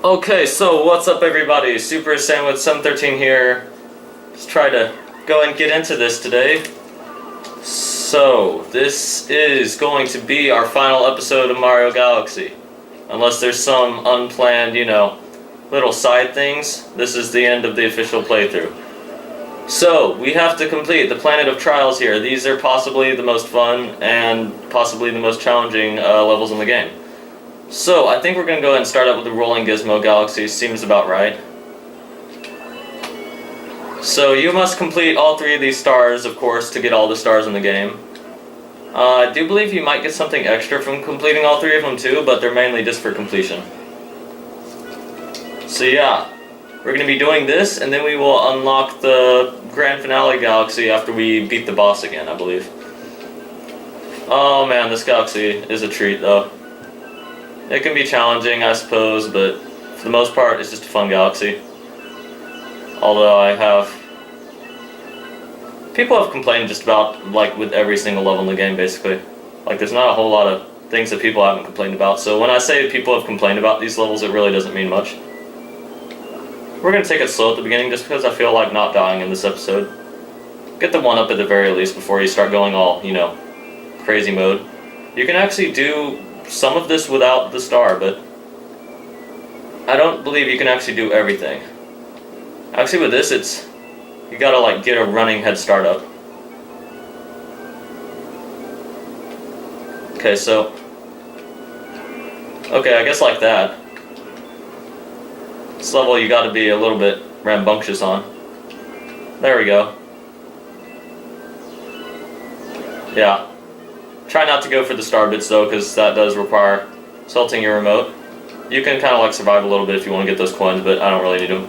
Okay, so what's up everybody? Super Sandwich 713 here. Let's try to go and get into this today. So, this is going to be our final episode of Mario Galaxy. Unless there's some unplanned, little side things, this is the end of the official playthrough. So, we have to complete the Planet of Trials here. These are possibly the most fun and possibly the most challenging levels in the game. So, I think we're going to go ahead and start out with the Rolling Gizmo Galaxy. Seems about right. So, you must complete all 3 of these stars, of course, to get all the stars in the game. I do believe you might get something extra from completing all 3 of them too, but they're mainly just for completion. So yeah, we're going to be doing this, and then we will unlock the Grand Finale Galaxy after we beat the boss again, I believe. Oh man, this galaxy is a treat though. It can be challenging, I suppose, but for the most part, it's just a fun galaxy. Although people have complained just about, with every single level in the game, basically. There's not a whole lot of things that people haven't complained about. So when I say people have complained about these levels, it really doesn't mean much. We're going to take it slow at the beginning, just because I feel like not dying in this episode. Get the 1-up at the very least before you start going all, crazy mode. You can actually do some of this without the star, but I don't believe you can actually do everything. Actually, with this, you gotta get a running head start up. Okay, I guess like that. This level you gotta be a little bit rambunctious on. There we go. Yeah. Try not to go for the star bits though, because that does require salting your remote. You can kind of survive a little bit if you want to get those coins, but I don't really need them.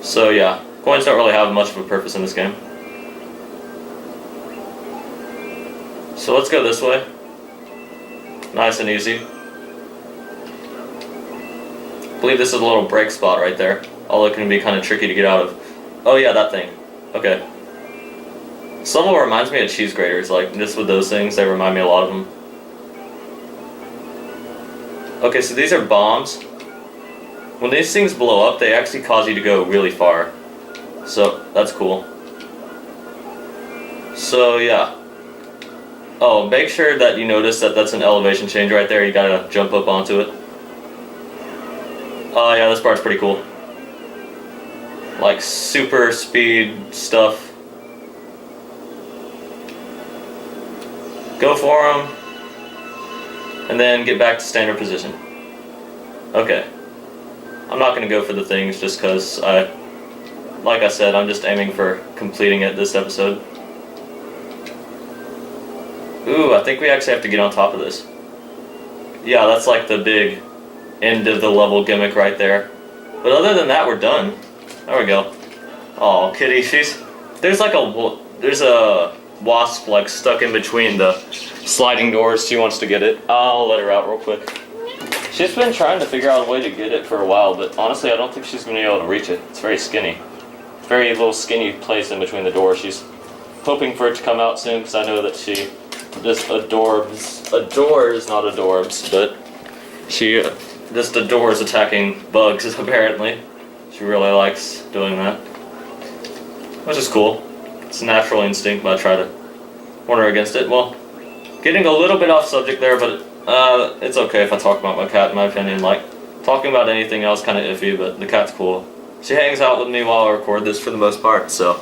So yeah, coins don't really have much of a purpose in this game. So let's go this way. Nice and easy. I believe this is a little break spot right there, although it can be kind of tricky to get out of. Oh yeah, that thing. Okay. This level reminds me of cheese graters, just with those things, they remind me a lot of them. Okay, so these are bombs. When these things blow up, they actually cause you to go really far. So, that's cool. So, yeah. Oh, make sure that you notice that that's an elevation change right there. You gotta jump up onto it. Oh, yeah, this part's pretty cool. Super speed stuff. Go for them. And then get back to standard position. Okay. I'm not going to go for the things just because like I said, I'm just aiming for completing it this episode. Ooh, I think we actually have to get on top of this. Yeah, that's the big end of the level gimmick right there. But other than that, we're done. There we go. Oh, kitty, there's a wasp stuck in between the sliding doors. She wants to get it. I'll let her out real quick. She's been trying to figure out a way to get it for a while, but honestly I don't think she's going to be able to reach it. It's very skinny. Very little skinny place in between the doors. She's hoping for it to come out soon because I know that she just adores, not adorbs, but she just adores attacking bugs apparently. She really likes doing that. Which is cool. It's a natural instinct, but I try to warn her against it. Well, getting a little bit off subject there, but it's okay if I talk about my cat, in my opinion. Talking about anything else kind of iffy, but the cat's cool. She hangs out with me while I record this for the most part, so.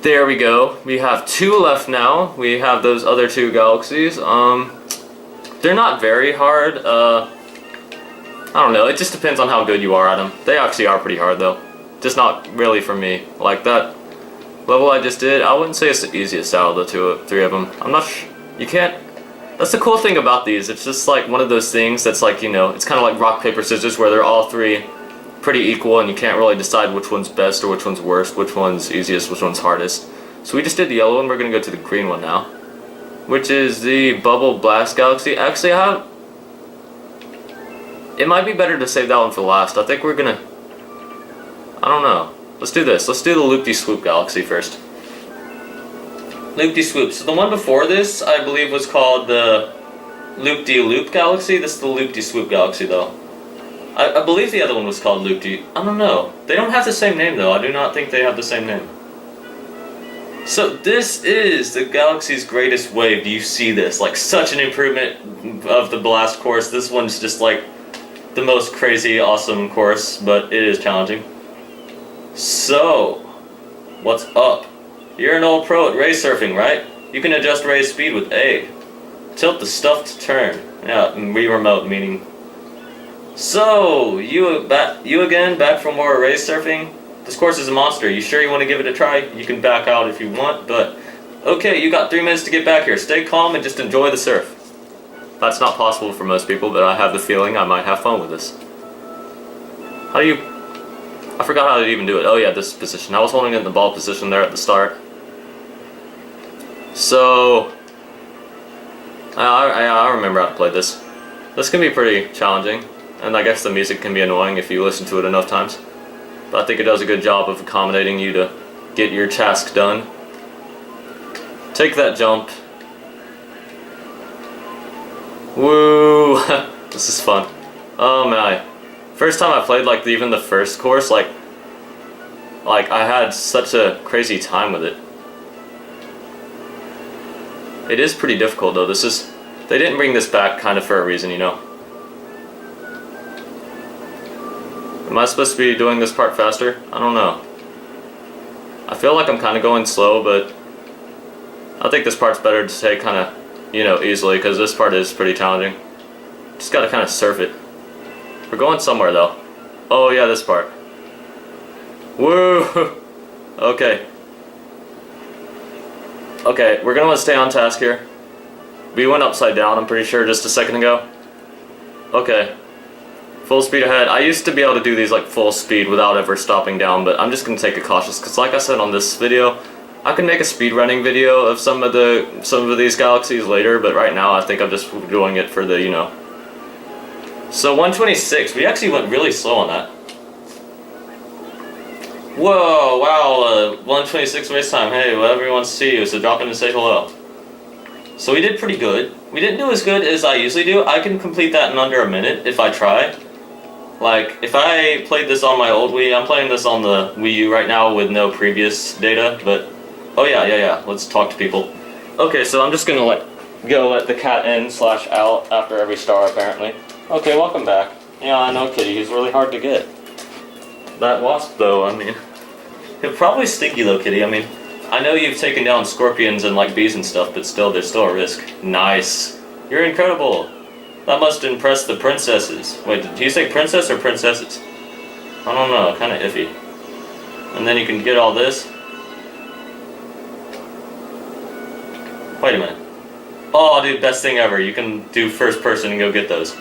There we go. We have 2 left now. We have those other 2 galaxies. They're not very hard. I don't know. It just depends on how good you are at them. They actually are pretty hard, though. Just not really for me. That level I just did, I wouldn't say it's the easiest out of the 3 of them. I'm not you can't. That's the cool thing about these. It's just one of those things that's it's kind of like rock, paper, scissors, where they're all 3 pretty equal and you can't really decide which one's best or which one's worst, which one's easiest, which one's hardest. So we just did the yellow one, we're going to go to the green one now, which is the Bubble Blast Galaxy. Actually, it might be better to save that one for last. I think we're going to, I don't know. Let's do this. Let's do the Loop-de-Swoop Galaxy first. Loop-de-Swoop. So the one before this, I believe, was called the Loop-de-Loop Galaxy. This is the Loop-de-Swoop Galaxy, though. I believe the other one was called Loop D. I don't know. They don't have the same name though. I do not think they have the same name. So this is the Galaxy's Greatest Wave. Do you see this? Like such an improvement of the Blast course. This one's just like the most crazy awesome course, but it is challenging. So, what's up? You're an old pro at race surfing, right? You can adjust race speed with A. Tilt the stuff to turn. Yeah, remote meaning. So, you again, back for more race surfing? This course is a monster. You sure you want to give it a try? You can back out if you want, but... Okay, you got 3 minutes to get back here. Stay calm and just enjoy the surf. That's not possible for most people, but I have the feeling I might have fun with this. How do you... I forgot how to even do it. Oh yeah, this position. I was holding it in the ball position there at the start. So... I remember how to play this. This can be pretty challenging, and I guess the music can be annoying if you listen to it enough times. But I think it does a good job of accommodating you to get your task done. Take that jump. Woo! This is fun. Oh my. First time I played like even the first course, like I had such a crazy time with it. It is pretty difficult though. They didn't bring this back kind of for a reason, you know. Am I supposed to be doing this part faster? I don't know. I feel like I'm kind of going slow, but I think this part's better to take kind of, you know, easily, because this part is pretty challenging. Just gotta kind of surf it. We're going somewhere though. Oh yeah, this part. Woo! Okay. Okay, we're gonna want to stay on task here. We went upside down, I'm pretty sure, just a second ago. Okay. Full speed ahead. I used to be able to do these like full speed without ever stopping down, but I'm just gonna take it cautious, because like I said on this video, I can make a speedrunning video of some of these galaxies later, but right now I think I'm just doing it for the, you know. So 126, we actually went really slow on that. Whoa, wow, 126 race time. Hey, well, everyone wants to see you, so drop in and say hello. So we did pretty good. We didn't do as good as I usually do. I can complete that in under a minute if I try. Like, if I played this on my old Wii, I'm playing this on the Wii U right now with no previous data, but... Oh yeah, let's talk to people. Okay, so I'm just gonna let the cat in/out after every star, apparently. Okay, welcome back. Yeah, I know, Kitty, he's really hard to get. That wasp, though, I mean... He'll probably sting you, though, Kitty. I mean, I know you've taken down scorpions and, like, bees and stuff, but still, there's still a risk. Nice. You're incredible. That must impress the princesses. Wait, did you say princess or princesses? I don't know, kind of iffy. And then you can get all this. Wait a minute. Oh, dude, best thing ever. You can do first person and go get those.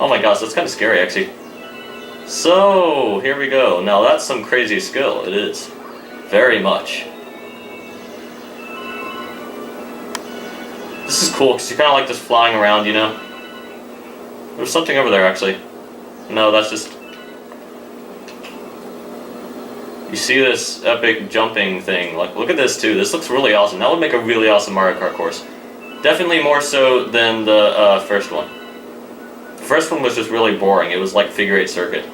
Oh my gosh, that's kind of scary, actually. So, here we go. Now, that's some crazy skill. It is. Very much. This is cool, because you're kind of like just flying around, you know? There's something over there, actually. No, that's just... You see this epic jumping thing. Like, look at this, too. This looks really awesome. That would make a really awesome Mario Kart course. Definitely more so than the first one. The first one was just really boring. It was like figure 8 circuit.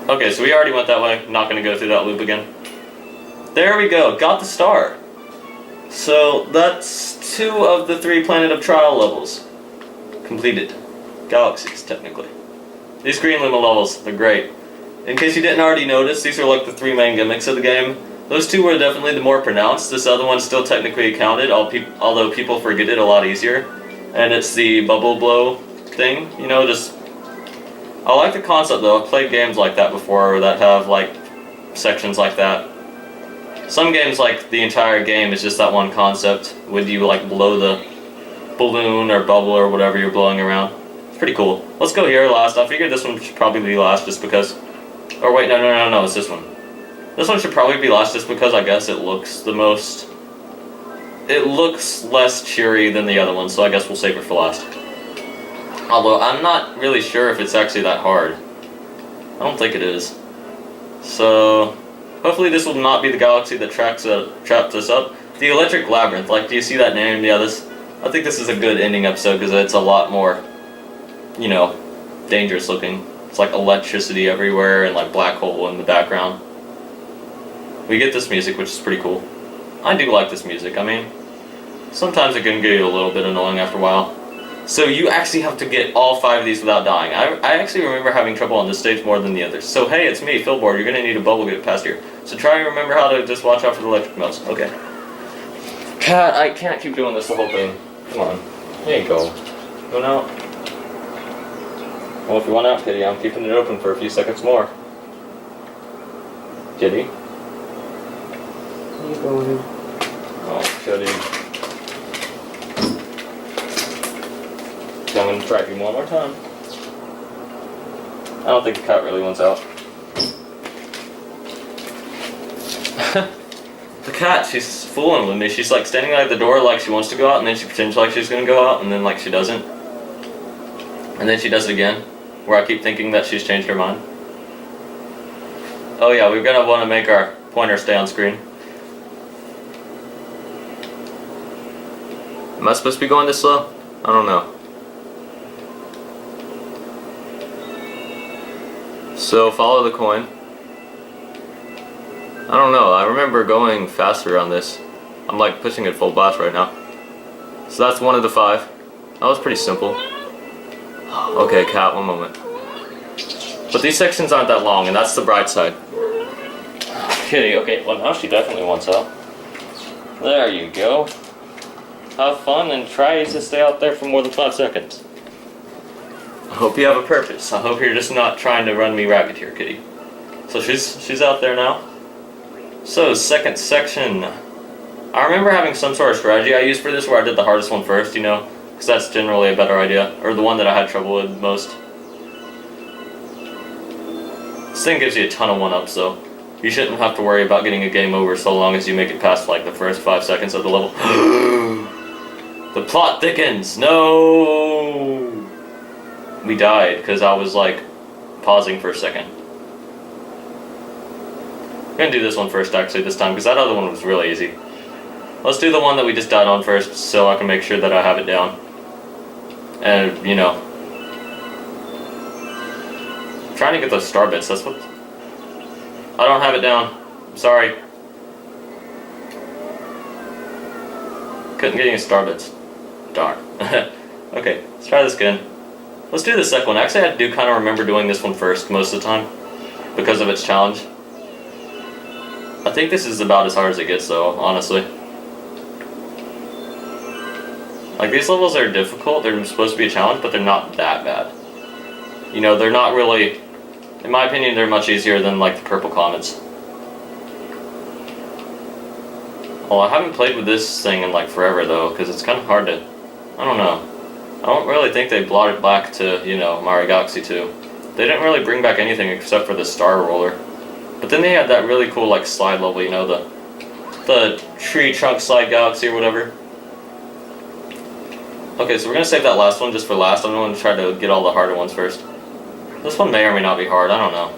Okay, so we already went that way. Not going to go through that loop again. There we go. Got the star. So that's 2 of the 3 Planet of Trial levels completed. Galaxies, technically. These green Luma levels, they're great. In case you didn't already notice, these are like the 3 main gimmicks of the game. Those 2 were definitely the more pronounced. This other one's still technically accounted, although people forget it a lot easier. And it's the bubble blow thing, you know, just... I like the concept though. I've played games like that before that have like sections like that. Some games, like the entire game is just that one concept with you like blow the balloon or bubble or whatever you're blowing around. It's pretty cool. Let's go here last. I figured this one should probably be last just because... Or wait, no, it's this one. This one should probably be last just because I guess it looks the most... It looks less cheery than the other one, so I guess we'll save it for last. Although, I'm not really sure if it's actually that hard. I don't think it is. So, hopefully this will not be the galaxy that traps us up. The Electric Labyrinth, like, do you see that name? Yeah, I think this is a good ending episode because it's a lot more, you know, dangerous looking. It's like electricity everywhere and like black hole in the background. We get this music, which is pretty cool. I do like this music. I mean, sometimes it can get a little bit annoying after a while. So you actually have to get all 5 of these without dying. I actually remember having trouble on this stage more than the others. So hey, it's me, Philboard. You're gonna need a bubble to get past here. So try and remember how to just watch out for the electric melts. Okay. Cat, I can't keep doing this the whole thing. Come on. There you go. Going out. Well, if you want out, Kitty, I'm keeping it open for a few seconds more. Kitty? Where are you going? Oh, Kitty. I'm going to try you one more time. I don't think the cat really wants out. The cat, she's fooling with me. She's like standing at the door like she wants to go out, and then she pretends like she's going to go out, and then like she doesn't. And then she does it again, where I keep thinking that she's changed her mind. Oh yeah, we're going to want to make our pointer stay on screen. Am I supposed to be going this slow? I don't know. So follow the coin. I don't know, I remember going faster on this. I'm like pushing it full blast right now. So that's 1 of the 5. That was pretty simple. Okay, cat, one moment. But these sections aren't that long, and that's the bright side. Kitty, okay, well now she definitely wants out. There you go. Have fun and try to stay out there for more than 5 seconds. I hope you have a purpose. I hope you're just not trying to run me ragged here, Kitty. So she's out there now. So, second section. I remember having some sort of strategy I used for this where I did the hardest one first, you know? Because that's generally a better idea. Or the one that I had trouble with most. This thing gives you a ton of 1-ups, though. You shouldn't have to worry about getting a game over so long as you make it past, like, the first 5 seconds of the level. The plot thickens! No! We died because I was like pausing for a second. I'm gonna do this one first actually this time because that other one was really easy. Let's do the one that we just died on first so I can make sure that I have it down. And you know, I'm trying to get those star bits. That's what I don't have it down. I'm sorry. Couldn't get any star bits. Darn. Okay, let's try this again. Let's do the second one. Actually, I do kind of remember doing this one first most of the time because of its challenge. I think this is about as hard as it gets though, honestly. Like, these levels are difficult, they're supposed to be a challenge, but they're not that bad. You know, they're not really, in my opinion, they're much easier than like the Purple Comets. Well, I haven't played with this thing in like forever though, because it's kind of hard to, I don't know. I don't really think they brought it back to, you know, Mario Galaxy 2. They didn't really bring back anything except for the Star Roller. But then they had that really cool, like, slide level, you know, the tree trunk slide galaxy or whatever. Okay, so we're gonna save that last one just for last. I'm gonna try to get all the harder ones first. This one may or may not be hard, I don't know.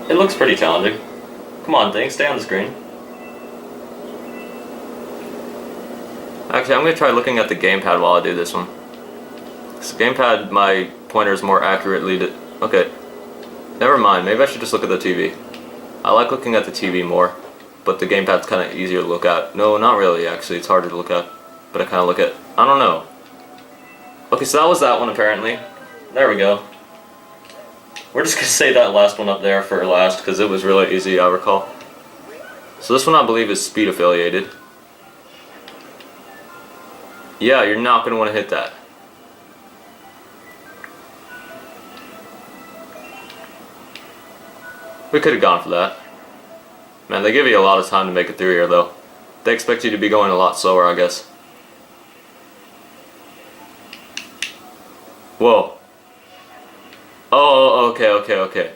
It looks pretty challenging. Come on, thing, stay on the screen. Actually, I'm going to try looking at the gamepad while I do this one. This gamepad, my pointer is more accurately to... Okay. Never mind, maybe I should just look at the TV. I like looking at the TV more, but the gamepad's kind of easier to look at. No, not really, actually. It's harder to look at, but I kind of look at... I don't know. Okay, so that was that one, apparently. There we go. We're just going to say that last one up there for last, because it was really easy, I recall. So this one, I believe, is speed affiliated. Yeah, you're not going to want to hit that. We could have gone for that. Man, they give you a lot of time to make it through here, though. They expect you to be going a lot slower, I guess. Whoa. Oh, okay.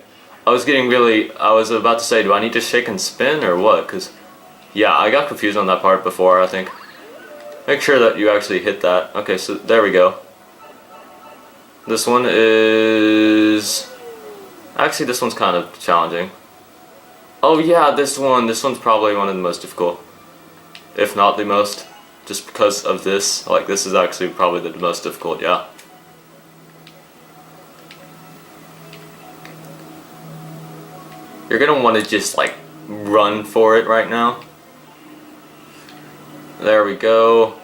I was about to say, do I need to shake and spin, or what? Because, yeah, I got confused on that part before, I think. Make sure that you actually hit that. Okay, so there we go. This one is... Actually, this one's kind of challenging. Oh yeah, this one's probably one of the most difficult. If not the most. Just because of this. Like, this is actually probably the most difficult, yeah. You're gonna want to just like run for it right now. There we go.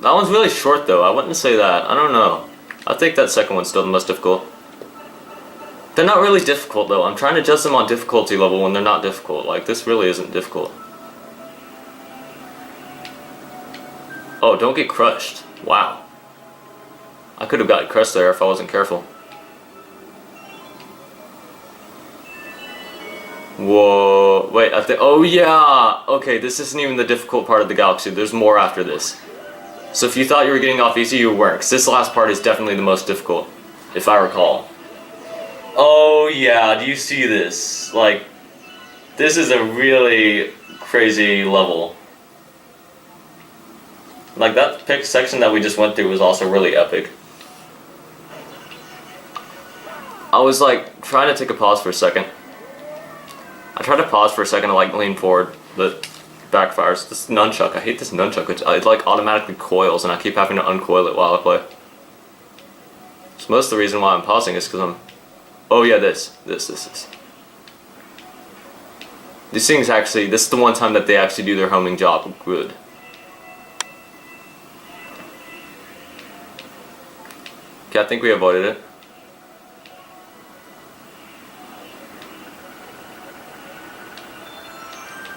That one's really short though, I wouldn't say that. I don't know. I think that second one's still the most difficult. They're not really difficult though. I'm trying to adjust them on difficulty level when they're not difficult. Like, this really isn't difficult. Oh, don't get crushed. Wow. I could have gotten crushed there if I wasn't careful. Whoa. Wait, oh yeah! Okay, this isn't even the difficult part of the galaxy. There's more after this. So if you thought you were getting off easy, you weren't. 'Cause this last part is definitely the most difficult, if I recall. Oh yeah, do you see this? Like, this is a really crazy level. Like, that section that we just went through was also really epic. I was like trying to take a pause for a second. I tried to pause for a second to like lean forward, but backfires. This nunchuck, I hate this nunchuck. It like automatically coils and I keep having to uncoil it while I play. So most of the reason why I'm pausing is because I'm... Oh yeah, this. These things actually, this is the one time that they actually do their homing job good. Okay, I think we avoided it.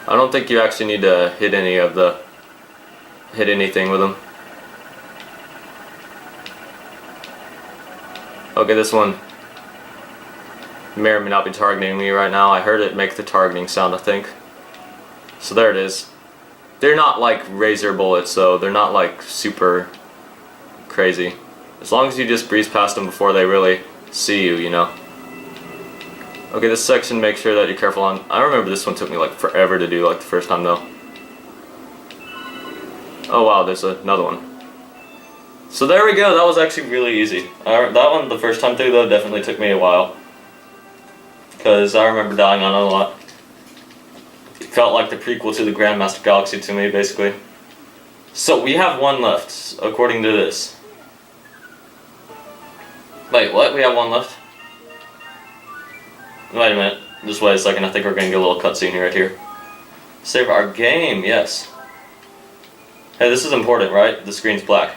I don't think you actually need to hit anything with them. Okay, this one may or may not be targeting me right now. I heard it make the targeting sound, I think. So there it is. They're not like razor bullets though, they're not like super crazy. As long as you just breeze past them before they really see you, you know. Okay, this section, make sure that you're careful on... I remember this one took me like forever to do, like the first time though. Oh wow, there's another one. So there we go, that was actually really easy. That one, the first time through though, definitely took me a while. Because I remember dying on it a lot. It felt like the prequel to the Grandmaster Galaxy to me, basically. So we have one left, according to this. Wait, what? We have one left? Wait a minute. Just wait a second. I think we're going to get a little cutscene right here. Save our game. Yes. Hey, this is important, right? The screen's black.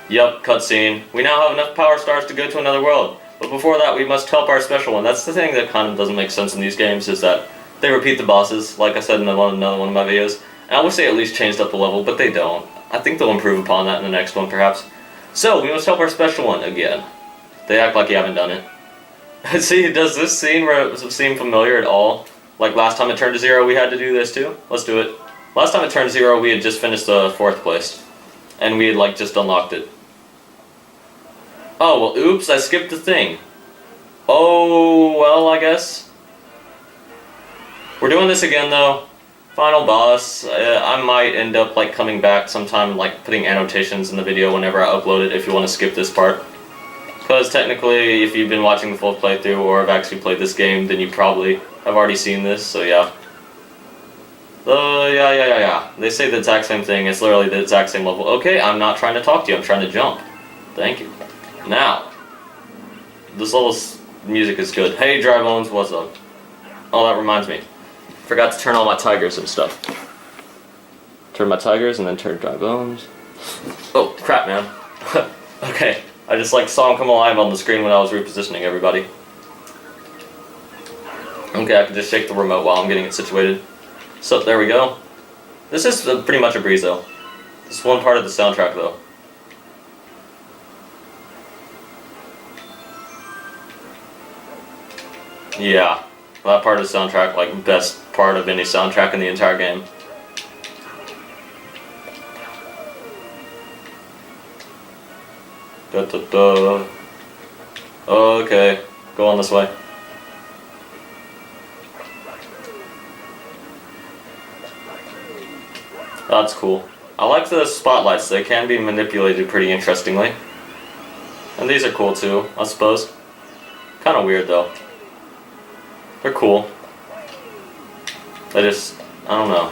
Yup, cutscene. We now have enough power stars to go to another world. But before that, we must help our special one. That's the thing that kind of doesn't make sense in these games, is that they repeat the bosses, like I said in another one of my videos. And I wish they at least changed up the level, but they don't. I think they'll improve upon that in the next one, perhaps. So, we must help our special one again. They act like you haven't done it. See, does this scene seem familiar at all? Like last time it turned to 0, we had to do this too? Let's do it. Last time it turned to 0, we had just finished the 4th place. And we had like just unlocked it. Oh, well, oops, I skipped the thing. Oh, well, I guess. We're doing this again though. Final boss. I might end up like coming back sometime, like putting annotations in the video whenever I upload it if you want to skip this part. Because technically, if you've been watching the full playthrough or have actually played this game, then you probably have already seen this, so yeah. Yeah. They say the exact same thing, it's literally the exact same level. Okay, I'm not trying to talk to you, I'm trying to jump. Thank you. Now, this level's music is good. Hey, Dry Bones, what's up? Oh, that reminds me. Forgot to turn all my tigers and stuff. Turn my tigers and then turn Dry Bones. Oh, crap, man. Okay. I just like saw him come alive on the screen when I was repositioning everybody. Okay, I can just shake the remote while I'm getting it situated. So, there we go. This is pretty much a breeze though. This is one part of the soundtrack though. Yeah, that part of the soundtrack, like best part of any soundtrack in the entire game. Da, da, da. Okay, go on this way. That's cool. I like the spotlights, they can be manipulated pretty interestingly. And these are cool too, I suppose. Kinda weird though. They're cool. I don't know.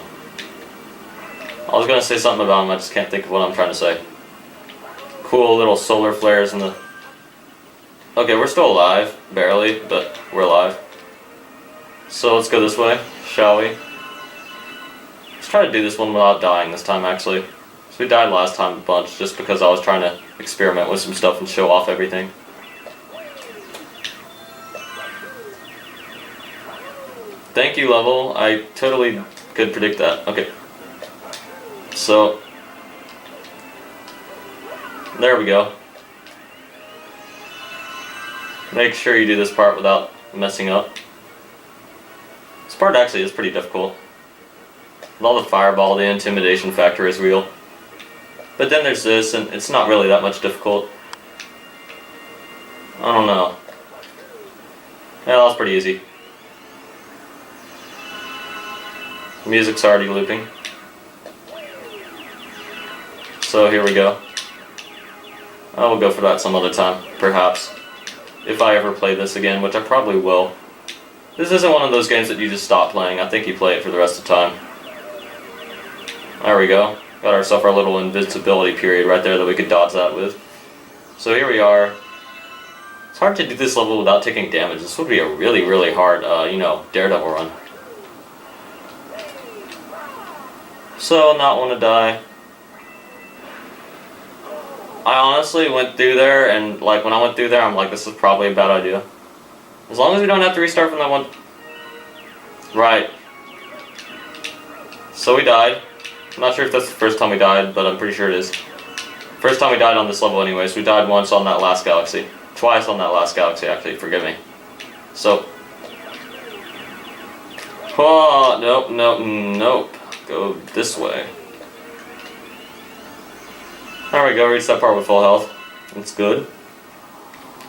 I was gonna say something about them, I just can't think of what I'm trying to say. Cool little solar flares in the... Okay, we're still alive, barely, but we're alive. So let's go this way, shall we? Let's try to do this one without dying this time, actually. So we died last time a bunch, just because I was trying to experiment with some stuff and show off everything. Thank you, level. I totally could predict that. Okay. So, there we go. Make sure you do this part without messing up. This part actually is pretty difficult. With all the fireball, the intimidation factor is real. But then there's this, and it's not really that much difficult. I don't know. Yeah, that was pretty easy. Music's already looping. So here we go. I will go for that some other time, perhaps. If I ever play this again, which I probably will. This isn't one of those games that you just stop playing. I think you play it for the rest of the time. There we go. Got ourselves our little invincibility period right there that we could dodge that with. So here we are. It's hard to do this level without taking damage. This would be a really, really hard, Daredevil run. So, not want to die. I honestly went through there, and like when I went through there, I'm like, this is probably a bad idea. As long as we don't have to restart from that one. Right. So we died. I'm not sure if that's the first time we died, but I'm pretty sure it is. First time we died on this level anyways. We died once on that last galaxy. Twice on that last galaxy, actually, forgive me. So. Oh, nope. Go this way. There we go, reach that part with full health. That's good.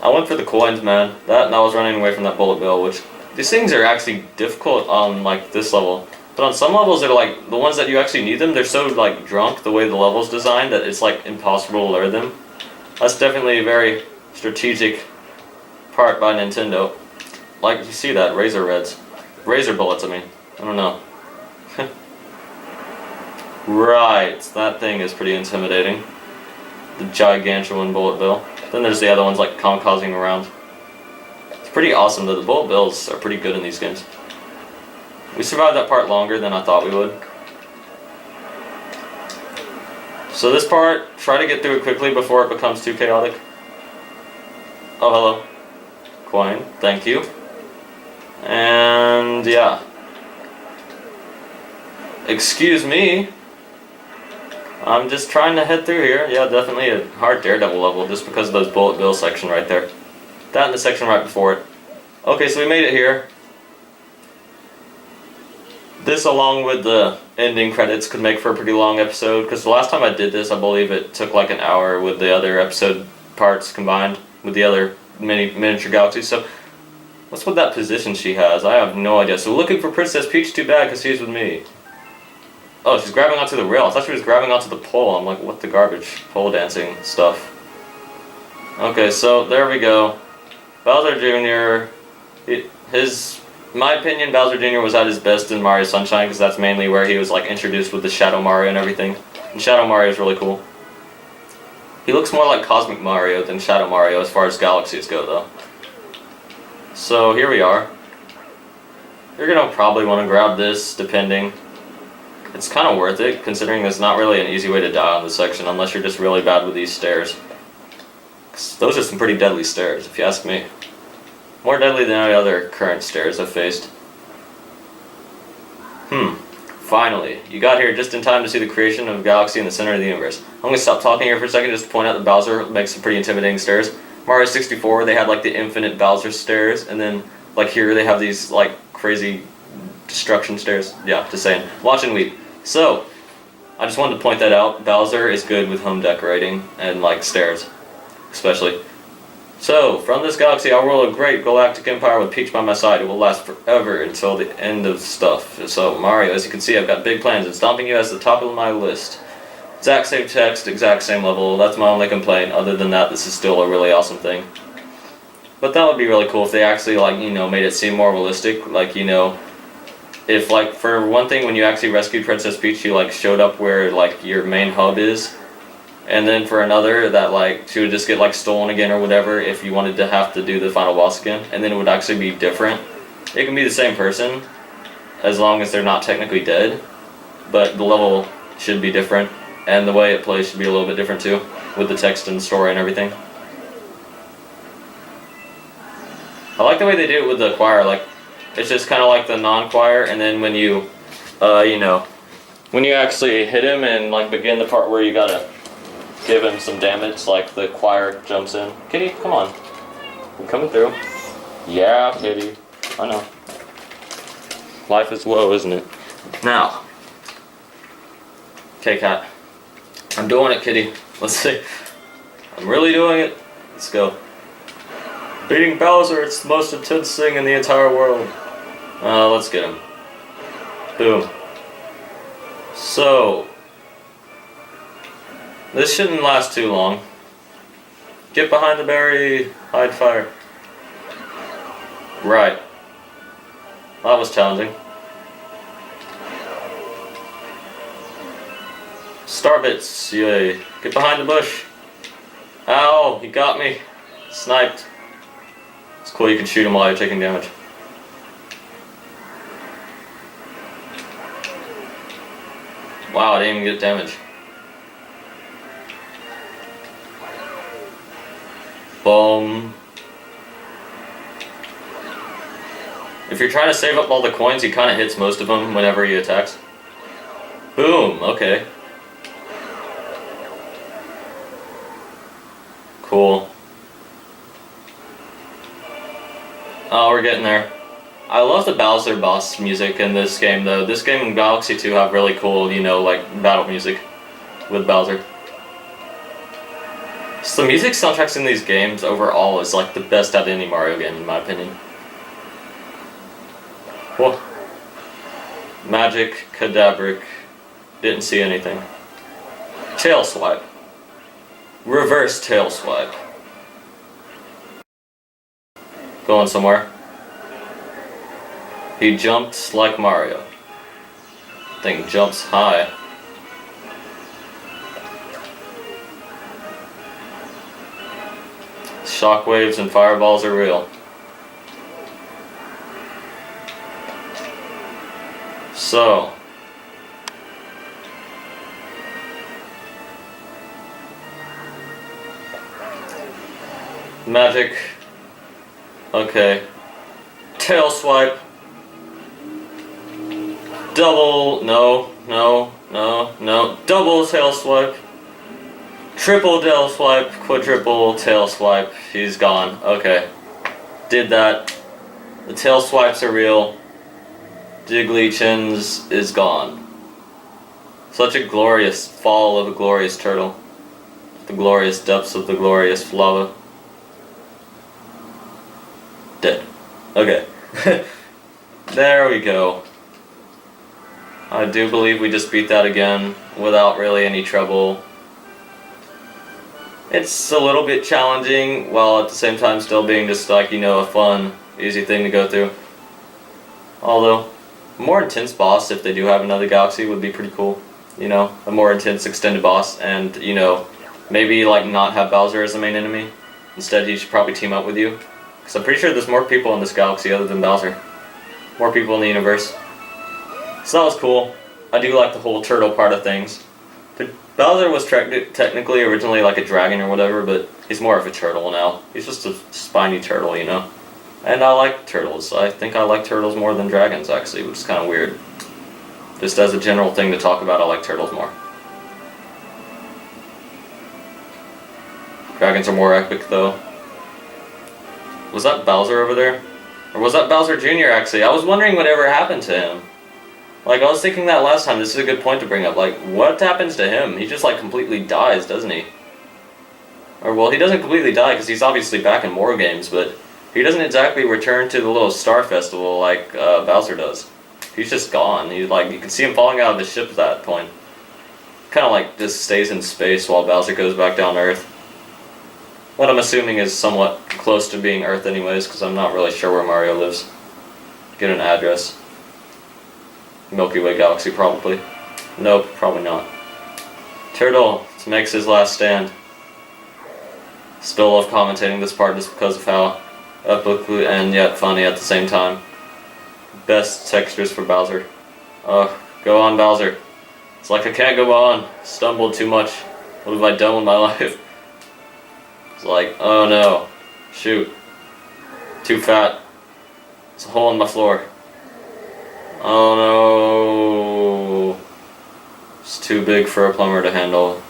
I went for the coins, man. That and I was running away from that bullet bill, which these things are actually difficult on like this level. But on some levels they're like the ones that you actually need them, they're so like drunk the way the level's designed that it's like impossible to lure them. That's definitely a very strategic part by Nintendo. Like you see that, razor reds. Razor bullets, I mean. I don't know. Right, that thing is pretty intimidating. The gigantuan bullet bill. Then there's the other ones like kamikazing around. It's pretty awesome that the bullet bills are pretty good in these games. We survived that part longer than I thought we would. So this part, try to get through it quickly before it becomes too chaotic. Oh, hello. Coin, thank you. And yeah. Excuse me. I'm just trying to head through here. Yeah, definitely a hard Daredevil level just because of those bullet bill section right there. That and the section right before it. Okay, so we made it here. This along with the ending credits could make for a pretty long episode because the last time I did this I believe it took like an hour with the other episode parts combined with the other miniature galaxies. So what's with that position she has? I have no idea. So looking for Princess Peach, too bad because she's with me. Oh, she's grabbing onto the rail. I thought she was grabbing onto the pole. I'm like, what the garbage? Pole dancing stuff. Okay, so there we go. Bowser Jr. My opinion, Bowser Jr. was at his best in Mario Sunshine because that's mainly where he was like introduced with the Shadow Mario and everything. And Shadow Mario is really cool. He looks more like Cosmic Mario than Shadow Mario as far as galaxies go, though. So here we are. You're gonna probably want to grab this, depending. It's kind of worth it, considering there's not really an easy way to die on this section unless you're just really bad with these stairs. 'Cause those are some pretty deadly stairs, if you ask me. More deadly than any other current stairs I've faced. Finally. You got here just in time to see the creation of a galaxy in the center of the universe. I'm going to stop talking here for a second just to point out that Bowser makes some pretty intimidating stairs. Mario 64, they had like the infinite Bowser stairs, and then like here they have these like crazy destruction stairs. Yeah, just saying. Watch and weep. So, I just wanted to point that out. Bowser is good with home decorating and like stairs, especially. So, from this galaxy I'll rule a great galactic empire with Peach by my side. It will last forever until the end of stuff. So, Mario, as you can see, I've got big plans and stomping you as the top of my list. Exact same text, exact same level. That's my only complaint. Other than that, this is still a really awesome thing. But that would be really cool if they actually, like, you know, made it seem more realistic. Like, you know, if, like, for one thing, when you actually rescued Princess Peach, you, like, showed up where, like, your main hub is. And then for another, that like she would just get like stolen again or whatever if you wanted to have to do the final boss again, and then it would actually be different. it can be the same person as long as they're not technically dead, but the level should be different, and the way it plays should be a little bit different too, with the text and the story and everything. I like the way they do it with the choir, like, it's just kind of like the non-choir, and then when you, when you actually hit him and, like, begin the part where you gotta give him some damage, like the choir jumps in. Kitty, come on. I'm coming through. Yeah, Kitty. I know. Life is woe, isn't it? Now. Okay, cat. I'm doing it, Kitty. Let's see. I'm really doing it. Let's go. Beating Bowser, it's the most intense thing in the entire world. Let's get him. Boom. So, this shouldn't last too long. Get behind the berry, hide fire. Right. That was challenging. Starbits, yay. Get behind the bush. Ow, he got me. Sniped. It's cool, you can shoot him while you're taking damage. Wow, I didn't even get damage. Boom. If you're trying to save up all the coins, he kind of hits most of them whenever he attacks. Boom, okay. Cool. Oh, we're getting there. I love the Bowser boss music in this game, though. This game and Galaxy 2 have really cool, like, battle music with Bowser. So the music soundtracks in these games overall is, like, the best out of any Mario game, in my opinion. Whoa. Magic, Cadabric. Didn't see anything. Tail swipe. Reverse tail swipe. Going somewhere. He jumped like Mario. Thing jumps high. Shockwaves and fireballs are real. So. Magic. Okay. Tail swipe. Double. No. Double tail swipe. Triple tail swipe. Quadruple tail swipe. He's gone. Okay. Did that. The tail swipes are real. Jigglychins is gone. Such a glorious fall of a glorious turtle. The glorious depths of the glorious lava. Dead. Okay. There we go. I do believe we just beat that again without really any trouble. It's a little bit challenging while at the same time still being just like, a fun, easy thing to go through. Although, a more intense boss, if they do have another Galaxy, would be pretty cool. A more intense extended boss and, maybe like not have Bowser as the main enemy. Instead, he should probably team up with you. Because I'm pretty sure there's more people in this galaxy other than Bowser. More people in the universe. So that was cool. I do like the whole turtle part of things. But Bowser was technically originally like a dragon or whatever, but he's more of a turtle now. He's just a spiny turtle, And I like turtles. I think I like turtles more than dragons, actually, which is kind of weird. Just as a general thing to talk about, I like turtles more. Dragons are more epic, though. Was that Bowser over there? Or was that Bowser Jr. actually? I was wondering whatever happened to him. Like, I was thinking that last time. This is a good point to bring up. Like, what happens to him? He just, like, completely dies, doesn't he? Or, well, he doesn't completely die because he's obviously back in more games, but he doesn't exactly return to the little star festival like Bowser does. He's just gone. He's like, you can see him falling out of the ship at that point. Kind of like just stays in space while Bowser goes back down to Earth. What I'm assuming is somewhat close to being Earth anyways, because I'm not really sure where Mario lives. Get an address. Milky Way Galaxy, probably. Nope, probably not. Turtle makes his last stand. Still love commentating this part just because of how epic and yet funny at the same time. Best textures for Bowser. Oh, go on, Bowser. It's like I can't go on. Stumbled too much. What have I done with my life? It's like, oh no. Shoot. Too fat. It's a hole in my floor. Oh no. It's too big for a plumber to handle.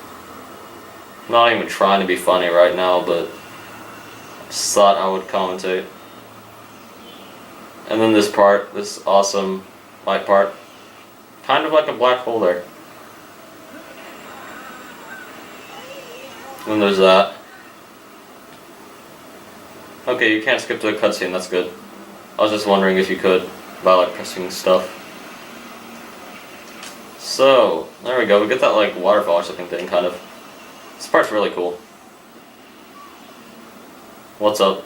I'm not even trying to be funny right now, but I just thought I would commentate. And then this part, this awesome light part. Kind of like a black hole there. And there's that. Okay, you can't skip to the cutscene, that's good. I was just wondering if you could, by like pressing stuff. So, there we go, we get that like waterfall or something thing, kind of. This part's really cool. What's up?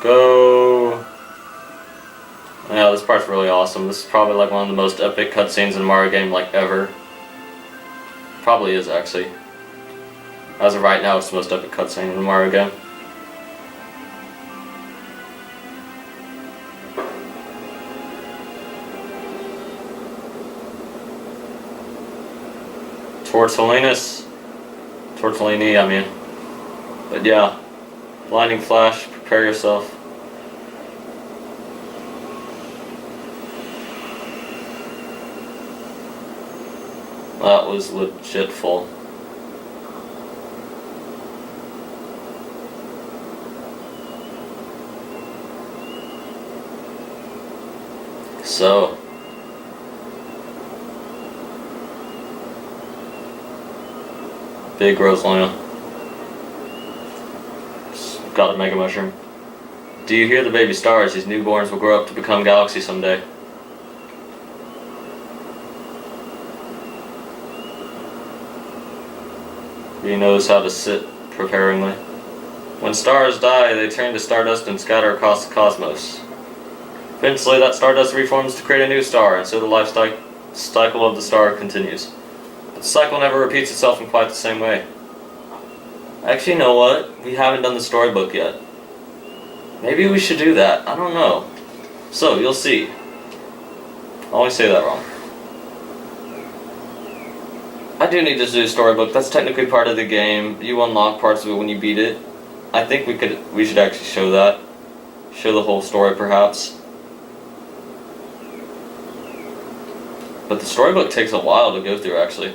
Go! Yeah, this part's really awesome. This is probably like one of the most epic cutscenes in a Mario game like ever. Probably is actually. As of right now, it's the most epic cutscene in a Mario game. Tortellini, I mean. But yeah, blinding flash, prepare yourself. That was legit full. So, big Rosalina. Got a Mega Mushroom. Do you hear the baby stars? These newborns will grow up to become Galaxy someday. He knows how to sit preparingly. When stars die, they turn to stardust and scatter across the cosmos. Eventually, that stardust reforms to create a new star, and so the life cycle of the star continues. But the cycle never repeats itself in quite the same way. Actually, you know what? We haven't done the storybook yet. Maybe we should do that. I don't know. So, you'll see. I always say that wrong. I do need to do a storybook. That's technically part of the game. You unlock parts of it when you beat it. I think we should actually show that. Show the whole story, perhaps. But the storybook takes a while to go through, actually.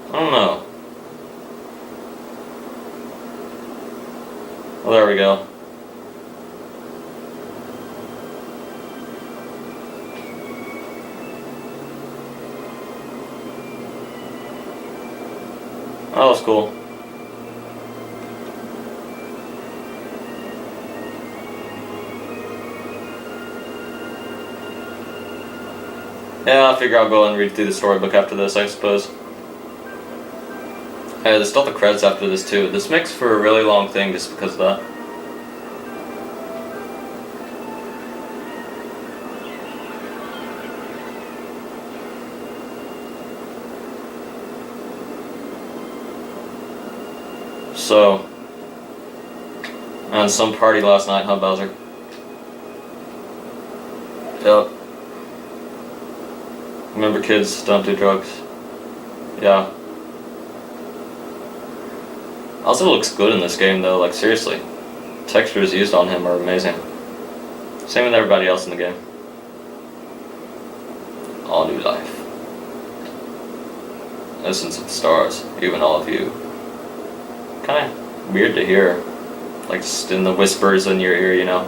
I don't know. Well, there we go. That was cool. Yeah, I figure I'll go and read through the storybook after this, I suppose. Hey, there's still the credits after this too. This makes for a really long thing just because of that. So, on some party last night, huh, Bowser? Yep. Remember, kids, don't do drugs. Yeah. Also looks good in this game, though, like, seriously. Textures used on him are amazing. Same with everybody else in the game. All new life. Essence of the stars, even all of you. Kinda weird to hear. Like, just in the whispers in your ear, you know?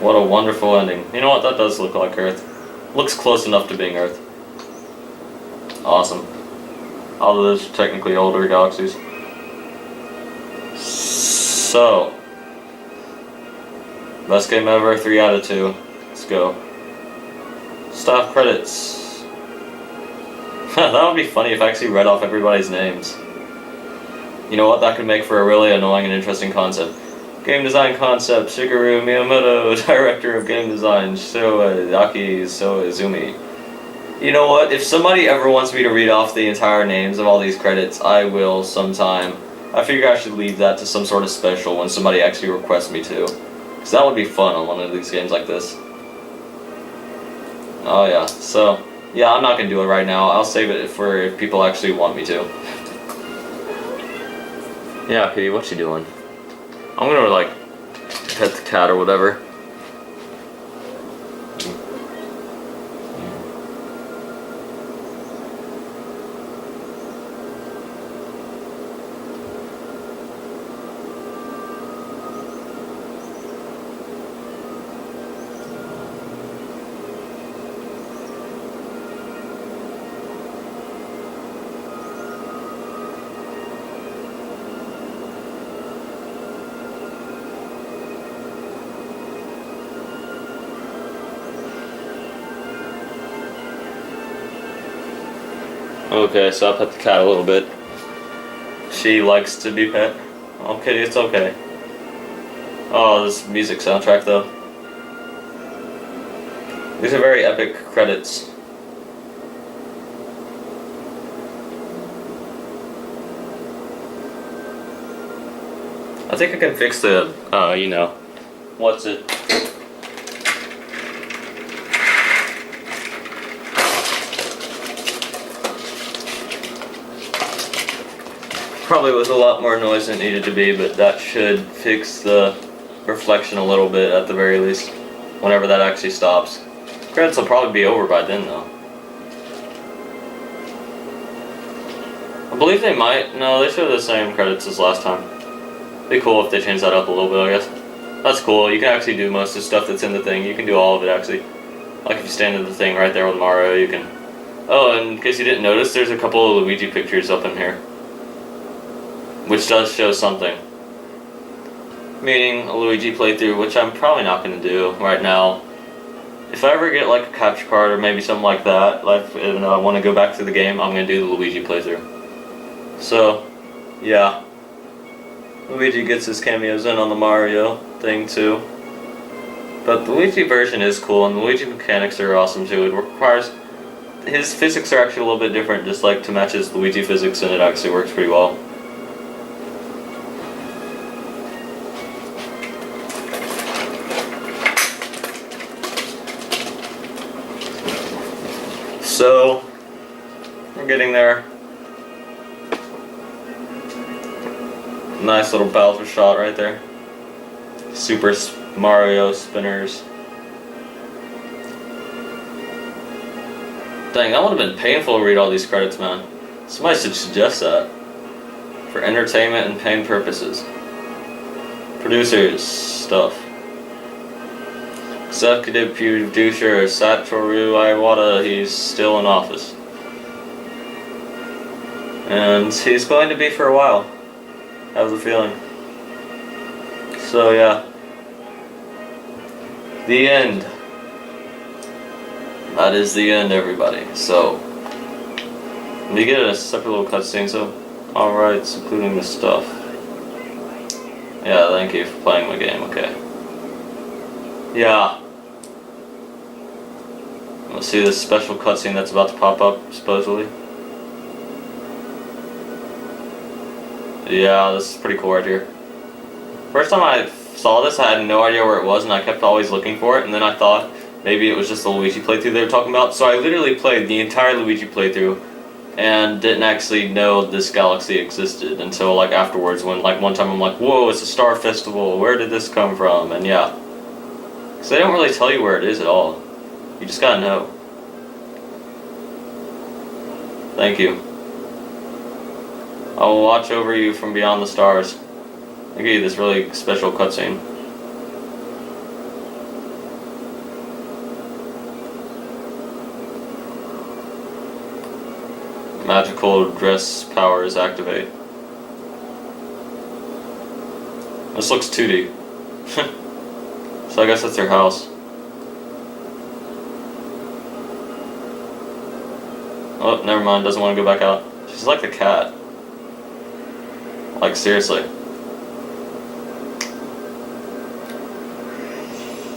What a wonderful ending. You know what? That does look like Earth. Looks close enough to being Earth. Awesome. All of those are technically older galaxies. So, best game ever, 3 out of 2. Let's go. Staff credits. That would be funny if I actually read off everybody's names. You know what? That could make for a really annoying and interesting concept. Game design concept, Shigeru Miyamoto, director of game design, Showa Yaki Soizumi. You know what? If somebody ever wants me to read off the entire names of all these credits, I will sometime. I figure I should leave that to some sort of special when somebody actually requests me to. Because that would be fun on one of these games like this. Oh yeah, so, yeah, I'm not going to do it right now. I'll save it for if people actually want me to. Yeah, P, what you doing? I'm going to, like, pet the cat or whatever. Okay, so I pet the cat a little bit. She likes to be pet. Okay, it's okay. Oh, this music soundtrack though. These are very epic credits. I think I can fix the, you know, what's it? Probably was a lot more noise than it needed to be, but that should fix the reflection a little bit at the very least, whenever that actually stops. Credits will probably be over by then though. I believe they might. No, they show the same credits as last time. Be cool if they change that up a little bit, I guess. That's cool. You can actually do most of the stuff that's in the thing. You can do all of it actually. Like if you stand in the thing right there with Mario, you can. Oh, and in case you didn't notice, there's a couple of Luigi pictures up in here, which does show something. Meaning a Luigi playthrough, which I'm probably not going to do right now. If I ever get like a capture card or maybe something like that, like and I want to go back to the game, I'm going to do the Luigi playthrough. So, yeah. Luigi gets his cameos in on the Mario thing too. But the Luigi version is cool, and the Luigi mechanics are awesome too. It requires... his physics are actually a little bit different, just like to match his Luigi physics, and it actually works pretty well. So, we're getting there. Nice little Bowser shot right there. Super Mario spinners. Dang, that would have been painful to read all these credits, man. Somebody should suggest that. For entertainment and paying purposes. Producers, stuff. Executive producer Satoru Iwata, he's still in office. And he's going to be for a while. I have the feeling. So yeah. The end. That is the end, everybody. So, we get a separate little cutscene, so alright, including the stuff. Yeah, thank you for playing my game, okay. Yeah. Let's see this special cutscene that's about to pop up, supposedly. Yeah, this is pretty cool right here. First time I saw this, I had no idea where it was, and I kept always looking for it, and then I thought maybe it was just the Luigi playthrough they were talking about. So I literally played the entire Luigi playthrough and didn't actually know this galaxy existed until like afterwards, when like one time I'm like, whoa, it's a star festival, where did this come from? And yeah. So they don't really tell you where it is at all. You just gotta know. Thank you. I will watch over you from beyond the stars. I'll give you this really special cutscene. Magical dress powers activate. This looks 2D. So I guess that's their house. Oh, never mind, doesn't want to go back out. She's like the cat. Like, seriously.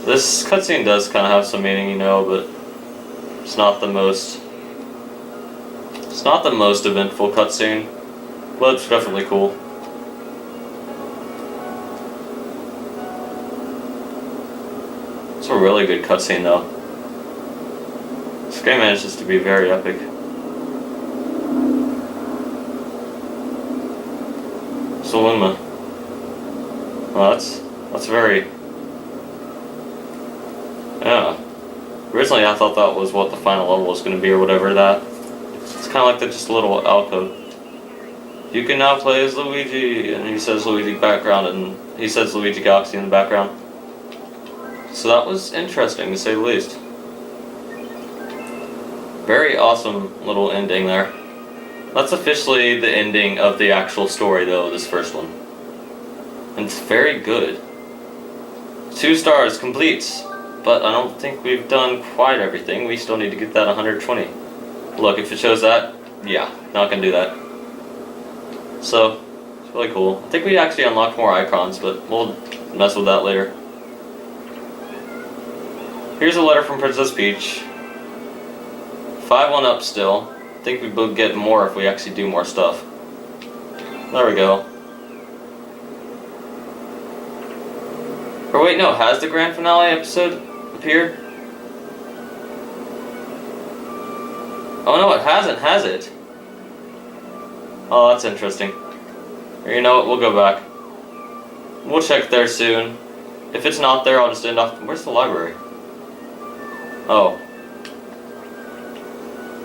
This cutscene does kind of have some meaning, you know, but it's not the most It's not the most eventful cutscene, but it's definitely cool. It's a really good cutscene though. This game manages to be very epic. So Luma. Well, that's very... Yeah. Originally I thought that was what the final level was going to be or whatever that. It's kind of like just a little alcove. You can now play as Luigi, and he says Luigi background, and he says Luigi Galaxy in the background. So that was interesting to say the least. Very awesome little ending there. That's officially the ending of the actual story though, this first one. And it's very good. 2 stars, complete. But I don't think we've done quite everything. We still need to get that 120. Look, if it shows that, yeah, not gonna do that. So, it's really cool. I think we actually unlocked more icons, but we'll mess with that later. Here's a letter from Princess Peach. 5-1 up still. I think we will get more if we actually do more stuff. There we go. Or wait, no, has the grand finale episode appeared? Oh no, it hasn't, has it? Oh, that's interesting. You know what, we'll go back. We'll check there soon. If it's not there, I'll just end off... Where's the library? Oh.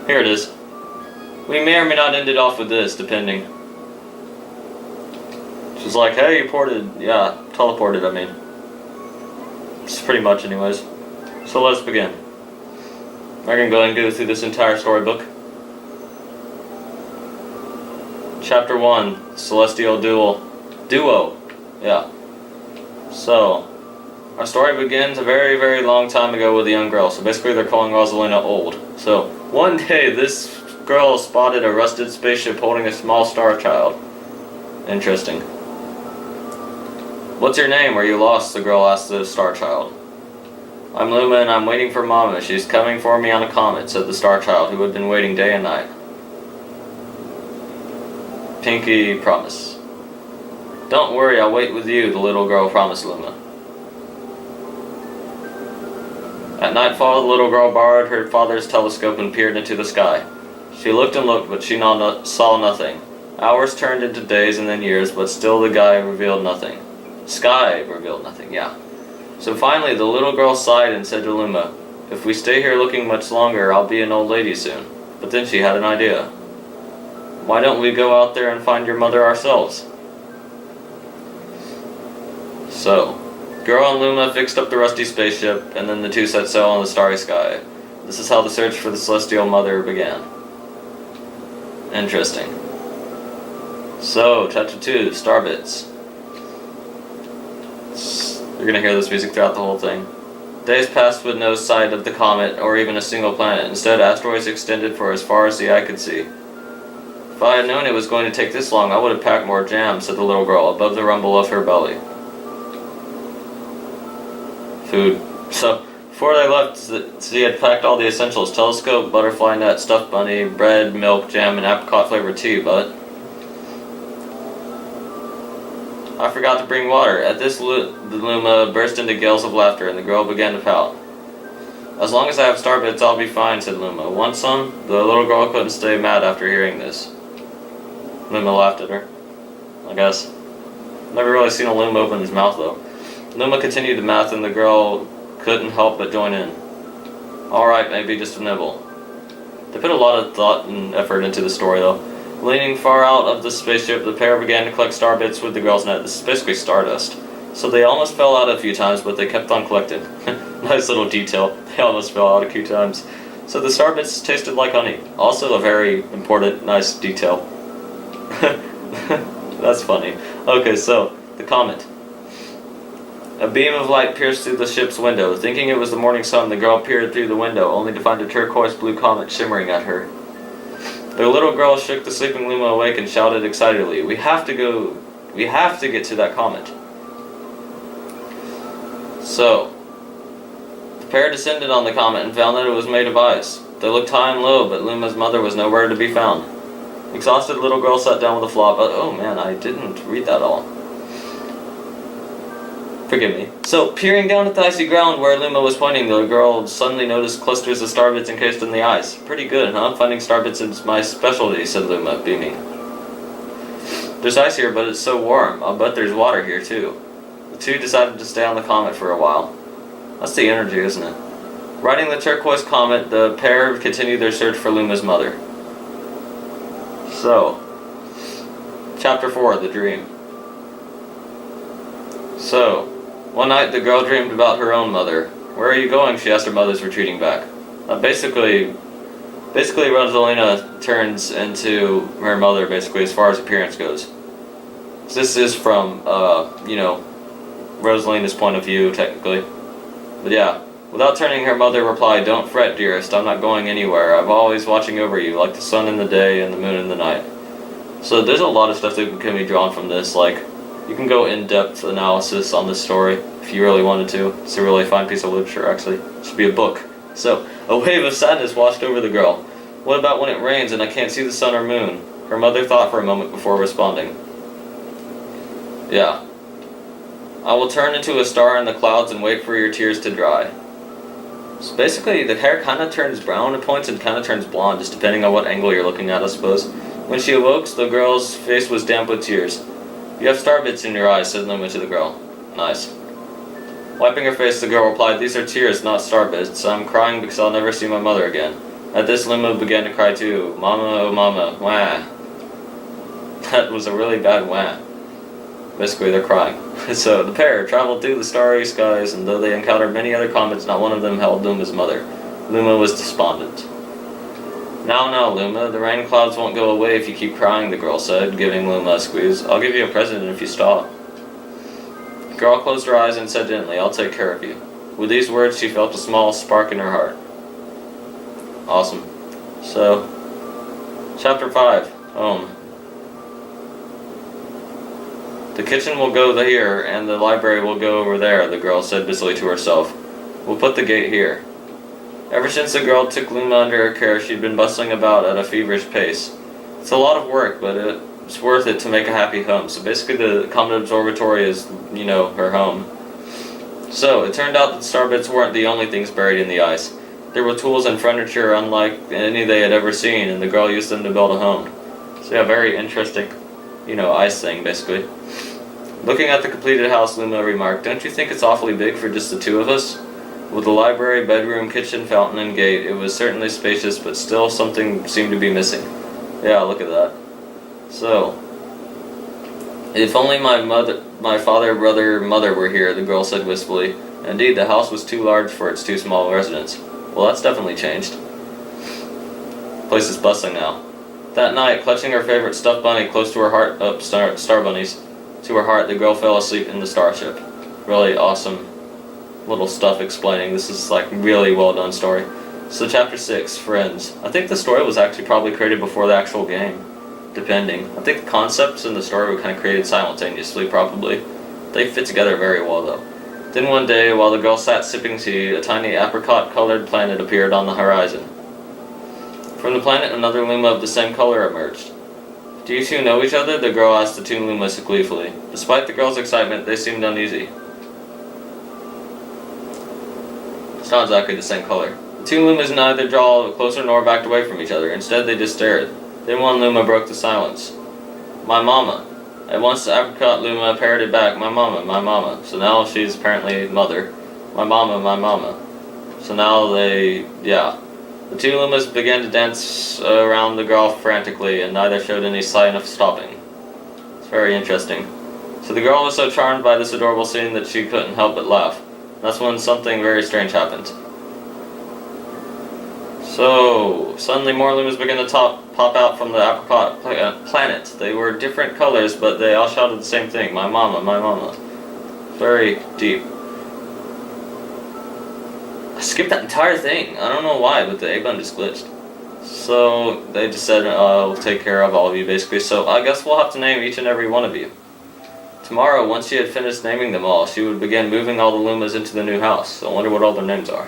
Here it is. We may or may not end it off with this, depending. She's like, hey, you ported... Yeah, teleported, I mean. It's pretty much anyways. So let's begin. We're gonna go ahead and go through this entire storybook. Chapter 1, Celestial Duo. Yeah. So, our story begins a very, very long time ago with a young girl. So basically they're calling Rosalina old. So, one day this girl spotted a rusted spaceship holding a small star child. Interesting. What's your name? Are you lost? The girl asked the star child. I'm Luma and I'm waiting for Mama. She's coming for me on a comet, said the star child, who had been waiting day and night. Pinky promise. Don't worry, I'll wait with you, the little girl promised Luma. At nightfall, the little girl borrowed her father's telescope and peered into the sky. She looked and looked, but she saw nothing. Hours turned into days and then years, but still the sky revealed nothing. Yeah. So finally, the little girl sighed and said to Luma, if we stay here looking much longer, I'll be an old lady soon. But then she had an idea. Why don't we go out there and find your mother ourselves? So, Girl and Luma fixed up the rusty spaceship, and then the two set sail on the starry sky. This is how the search for the Celestial Mother began. Interesting. So, Chapter 2, Starbits. You're gonna hear this music throughout the whole thing. Days passed with no sight of the comet or even a single planet. Instead, asteroids extended for as far as the eye could see. If I had known it was going to take this long, I would have packed more jam, said the little girl, above the rumble of her belly. Food. So, before they left, she had packed all the essentials: telescope, butterfly net, stuffed bunny, bread, milk, jam, and apricot-flavored tea, but I forgot to bring water. At this, the Luma burst into gales of laughter, and the girl began to pout. As long as I have Starbits, I'll be fine, said Luma. Want some? The little girl couldn't stay mad after hearing this. Luma laughed at her, I guess. Never really seen a Luma open his mouth, though. Luma continued the math, and the girl couldn't help but join in. Alright, maybe just a nibble. They put a lot of thought and effort into the story, though. Leaning far out of the spaceship, the pair began to collect Starbits with the girl's net. This is basically Stardust. So they almost fell out a few times, but they kept on collecting. Nice little detail. They almost fell out a few times. So the Starbits tasted like honey. Also a very important, nice detail. That's funny. Okay, so, the comet. A beam of light pierced through the ship's window. Thinking it was the morning sun, the girl peered through the window, only to find a turquoise blue comet shimmering at her. The little girl shook the sleeping Luma awake and shouted excitedly, We have to get to that comet. So, the pair descended on the comet and found that it was made of ice. They looked high and low, but Luma's mother was nowhere to be found. Exhausted, the little girl sat down with a flop. Oh man, I didn't read that all. Forgive me. So, peering down at the icy ground where Luma was pointing, the girl suddenly noticed clusters of star bits encased in the ice. Pretty good, huh? Finding star bits is my specialty, said Luma, beaming. There's ice here, but it's so warm. I'll bet there's water here, too. The two decided to stay on the comet for a while. That's the energy, isn't it? Riding the turquoise comet, the pair continued their search for Luma's mother. So, Chapter 4, The Dream. So, one night the girl dreamed about her own mother. Where are you going? She asked her mother's retreating back. Basically Rosalina turns into her mother, basically, as far as appearance goes. So this is from, Rosalina's point of view, technically. But yeah, without turning, her mother replied, "Don't fret, dearest, I'm not going anywhere. I'm always watching over you, like the sun in the day and the moon in the night." So there's a lot of stuff that can be drawn from this, like, you can go in-depth analysis on this story if you really wanted to. It's a really fine piece of literature, actually. It should be a book. So, a wave of sadness washed over the girl. What about when it rains and I can't see the sun or moon? Her mother thought for a moment before responding. Yeah. I will turn into a star in the clouds and wait for your tears to dry. So basically, the hair kind of turns brown at points and kind of turns blonde, just depending on what angle you're looking at, I suppose. When she awoke, the girl's face was damp with tears. "You have star bits in your eyes," said Luma to the girl. Nice. Wiping her face, the girl replied, "These are tears, not star bits. I'm crying because I'll never see my mother again." At this, Luma began to cry too. "Mama, oh mama, wah." That was a really bad wah. Basically, they're crying. So, the pair traveled through the starry skies, and though they encountered many other comets, not one of them held Luma's mother. Luma was despondent. Now, Luma, the rain clouds won't go away if you keep crying," the girl said, giving Luma a squeeze. "I'll give you a present if you stop." The girl closed her eyes and said gently, "I'll take care of you." With these words, she felt a small spark in her heart. Awesome. So, Chapter 5, Home. "The kitchen will go here, and the library will go over there," the girl said busily to herself. "We'll put the gate here." Ever since the girl took Luma under her care, she'd been bustling about at a feverish pace. It's a lot of work, but it's worth it to make a happy home. So basically the Comet Observatory is, her home. So, it turned out that star bits weren't the only things buried in the ice. There were tools and furniture unlike any they had ever seen, and the girl used them to build a home. So yeah, very interesting, ice thing, basically. Looking at the completed house, Luma remarked, "Don't you think it's awfully big for just the two of us?" With the library, bedroom, kitchen, fountain, and gate, it was certainly spacious, but still something seemed to be missing. Yeah, look at that. So, if only my father, brother, mother were here, the girl said wistfully. Indeed, the house was too large for its too small residence. Well, that's definitely changed. The place is bustling now. That night, clutching her favorite stuffed bunny close to her heart, star bunnies, to her heart, the girl fell asleep in the starship. Really awesome little stuff explaining. This is like really well done story. So Chapter 6, Friends. I think the story was actually probably created before the actual game, depending. I think the concepts and the story were kind of created simultaneously, probably. They fit together very well, though. Then one day, while the girl sat sipping tea, a tiny apricot-colored planet appeared on the horizon. From the planet, another Luma of the same color emerged. "Do you two know each other?" the girl asked the two Lumas gleefully. Despite the girl's excitement, they seemed uneasy. It's not exactly the same color. The two Lumas neither draw closer nor backed away from each other. Instead, they just stared. Then one Luma broke the silence. "My mama." At once, the apricot Luma parroted back, "My mama, my mama." So now she's apparently mother. "My mama, my mama." So now The two Lumas began to dance around the girl frantically, and neither showed any sign of stopping. It's very interesting. So the girl was so charmed by this adorable scene that she couldn't help but laugh. That's when something very strange happened. So, suddenly more Lumas began to pop out from the apricot planet. They were different colors, but they all shouted the same thing, "My mama, my mama." Very deep. I skipped that entire thing. I don't know why, but the A button just glitched. So, they just said, we'll take care of all of you, basically. So, I guess we'll have to name each and every one of you. Tomorrow, once she had finished naming them all, she would begin moving all the Lumas into the new house. So I wonder what all their names are.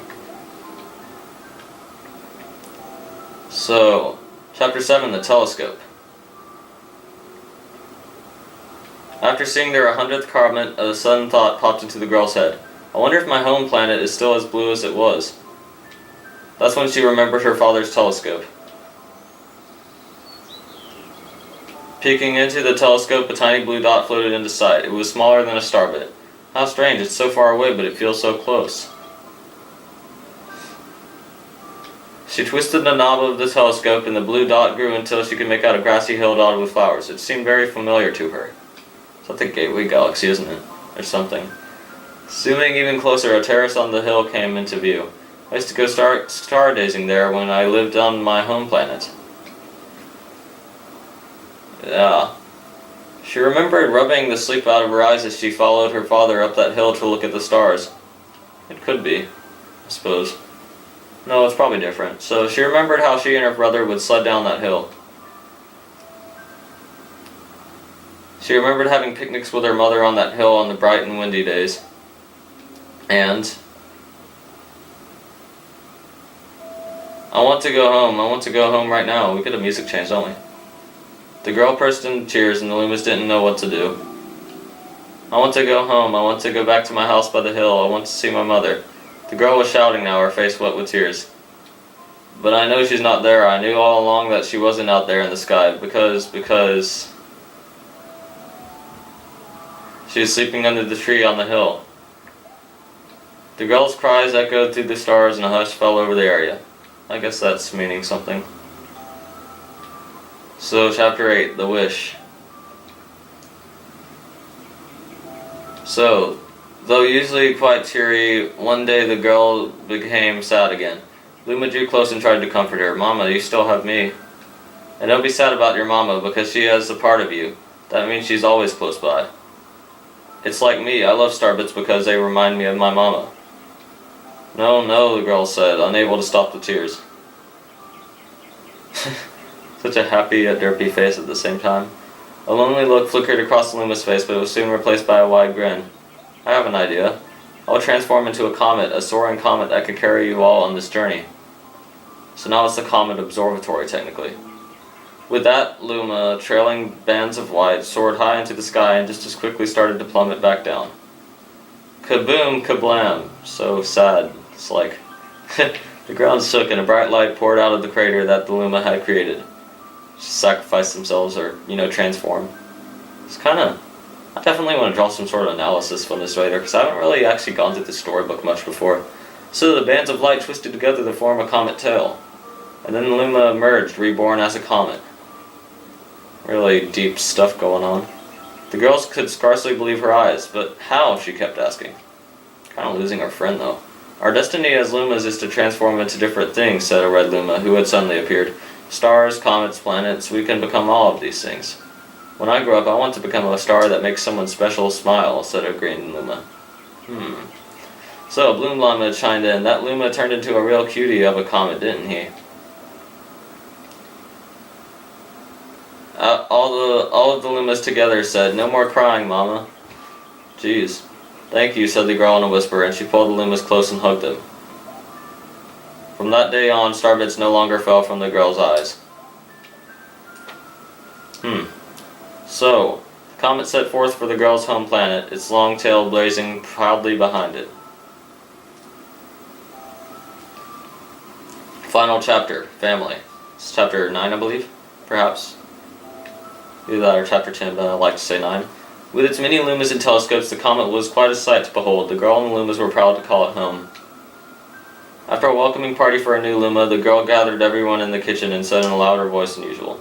So, Chapter 7, The Telescope. After seeing their 100th comet, a sudden thought popped into the girl's head. I wonder if my home planet is still as blue as it was. That's when she remembered her father's telescope. Peeking into the telescope, a tiny blue dot floated into sight. It was smaller than a starbit. How strange, it's so far away, but it feels so close. She twisted the knob of the telescope, and the blue dot grew until she could make out a grassy hill dotted with flowers. It seemed very familiar to her. It's like the Gateway Galaxy, isn't it? Or something. Zooming even closer, a terrace on the hill came into view. I used to go stargazing there when I lived on my home planet. Yeah. She remembered rubbing the sleep out of her eyes as she followed her father up that hill to look at the stars. It could be, I suppose. No, it's probably different. So she remembered how she and her brother would sled down that hill. She remembered having picnics with her mother on that hill on the bright and windy days. And I want to go home. I want to go home right now. We could have music change, don't we? The girl burst into tears and the Loomis didn't know what to do. I want to go home. I want to go back to my house by the hill. I want to see my mother. The girl was shouting now, her face wet with tears. But I know she's not there. I knew all along that she wasn't out there in the sky because she was sleeping under the tree on the hill. The girl's cries echoed through the stars and a hush fell over the area. I guess that's meaning something. So, Chapter 8, The Wish. So, though usually quite teary, one day the girl became sad again. Luma drew close and tried to comfort her. Mama, you still have me. And don't be sad about your mama, because she has a part of you. That means she's always close by. It's like me, I love starbits because they remind me of my mama. No, no, the girl said, unable to stop the tears. Such a happy yet derpy face at the same time. A lonely look flickered across Luma's face, but it was soon replaced by a wide grin. I have an idea. I'll transform into a comet, a soaring comet that could carry you all on this journey. So now it's the Comet Observatory, technically. With that, Luma, trailing bands of light, soared high into the sky and just as quickly started to plummet back down. Kaboom, kablam. So sad. It's like the ground shook and a bright light poured out of the crater that the Luma had created. Sacrifice themselves or, transform. It's I definitely want to draw some sort of analysis from this later, because I haven't really actually gone through the storybook much before. So the bands of light twisted together to form a comet tail. And then the Luma emerged, reborn as a comet. Really deep stuff going on. The girls could scarcely believe her eyes, but how, she kept asking. Kind of losing our friend, though. Our destiny as Lumas is to transform into different things, said a red Luma, who had suddenly appeared. Stars, comets, planets, we can become all of these things. When I grow up, I want to become a star that makes someone special smile, said a green Luma. So, Bloom Luma chimed in. That Luma turned into a real cutie of a comet, didn't he? All of the Lumas together said, no more crying, Mama. Jeez. Thank you, said the girl in a whisper, and she pulled the Lumas close and hugged them. From that day on, starbits no longer fell from the girl's eyes. So, the comet set forth for the girl's home planet, its long tail blazing proudly behind it. Final chapter, family. It's chapter 9, I believe, perhaps. Either that or chapter 10, but I like to say 9. With its many Lumas and telescopes, the comet was quite a sight to behold. The girl and the Lumas were proud to call it home. After a welcoming party for a new Luma, the girl gathered everyone in the kitchen and said in a louder voice than usual,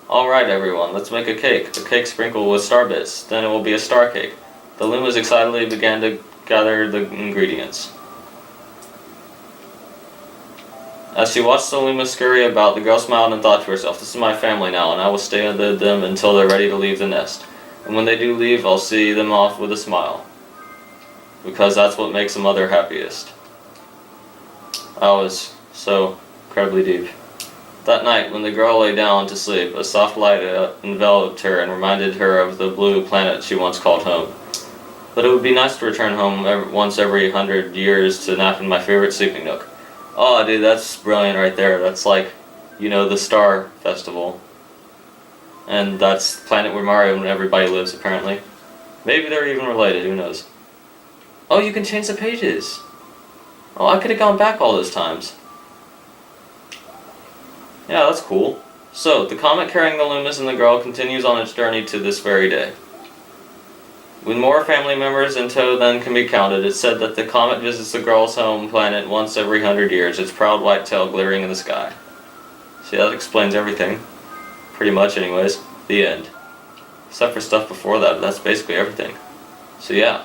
Alright everyone, let's make a cake. The cake sprinkled with star bits, then it will be a star cake. The Lumas excitedly began to gather the ingredients. As she watched the Luma scurry about, the girl smiled and thought to herself, this is my family now, and I will stay with them until they're ready to leave the nest. And when they do leave, I'll see them off with a smile. Because that's what makes a mother happiest. That was so incredibly deep. That night, when the girl lay down to sleep, a soft light enveloped her and reminded her of the blue planet she once called home. But it would be nice to return home once every 100 years to nap in my favorite sleeping nook. Oh, dude, that's brilliant right there. That's like you know, the Star Festival. And that's the planet where Mario and everybody lives, apparently. Maybe they're even related, who knows. Oh, you can change the pages! Oh, I could have gone back all those times. Yeah, that's cool. So, the comet carrying the Loomis and the girl continues on its journey to this very day. When more family members in tow than can be counted, it's said that the comet visits the girl's home planet once every 100 years, its proud white tail glittering in the sky. See, that explains everything. Pretty much, anyways. The end. Except for stuff before that, but that's basically everything. So yeah.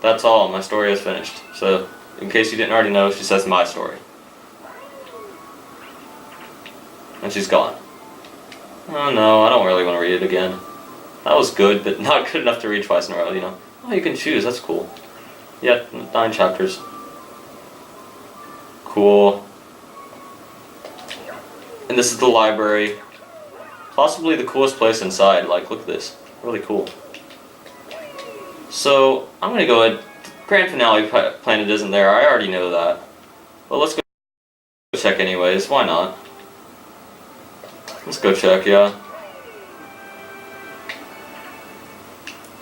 That's all. My story is finished. So, in case you didn't already know, she says my story. And she's gone. Oh no, I don't really want to read it again. That was good, but not good enough to read twice in a row, you know. Oh, you can choose, that's cool. Yeah, 9 chapters. Cool. And this is the library. Possibly the coolest place inside, like, look at this. Really cool. So, I'm gonna go ahead. Grand Finale Planet isn't there, I already know that. But let's go check anyways, why not? Let's go check, yeah.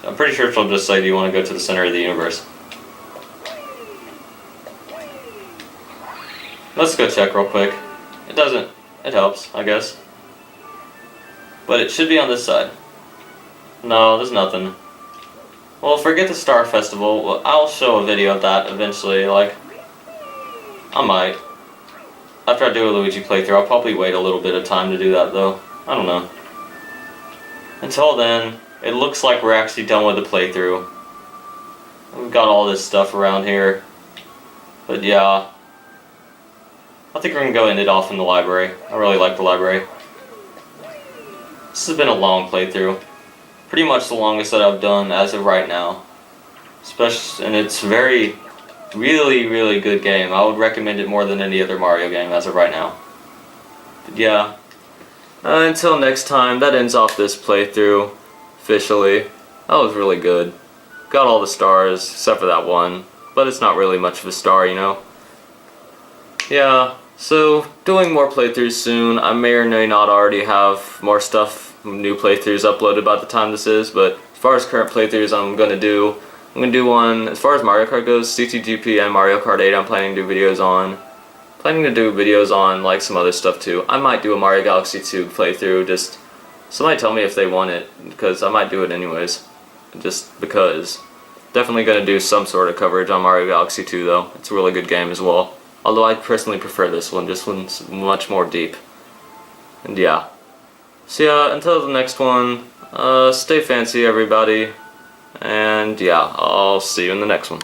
I'm pretty sure she'll just say, do you want to go to the center of the universe? Let's go check real quick. It doesn't. It helps, I guess. But it should be on this side. No, there's nothing. Well, forget the Star Festival. Well, I'll show a video of that eventually, like... I might. After I do a Luigi playthrough, I'll probably wait a little bit of time to do that, though. I don't know. Until then... It looks like we're actually done with the playthrough. We've got all this stuff around here. But yeah. I think we're going to go end it off in the library. I really like the library. This has been a long playthrough. Pretty much the longest that I've done as of right now. And it's really, really good game. I would recommend it more than any other Mario game as of right now. But yeah. Until next time, that ends off this playthrough. Officially. That was really good. Got all the stars, except for that one. But it's not really much of a star, you know? Yeah, so doing more playthroughs soon. I may or may not already have more stuff, new playthroughs uploaded by the time this is, but as far as current playthroughs I'm gonna do one, as far as Mario Kart goes, CTGP and Mario Kart 8 I'm planning to do videos on. Planning to do videos on, like, some other stuff too. I might do a Mario Galaxy 2 playthrough, just... Somebody tell me if they want it, because I might do it anyways. Just because. Definitely going to do some sort of coverage on Mario Galaxy 2 though. It's a really good game as well. Although I personally prefer this one. This one's much more deep. And yeah. So yeah, until the next one, stay fancy everybody. And yeah, I'll see you in the next one.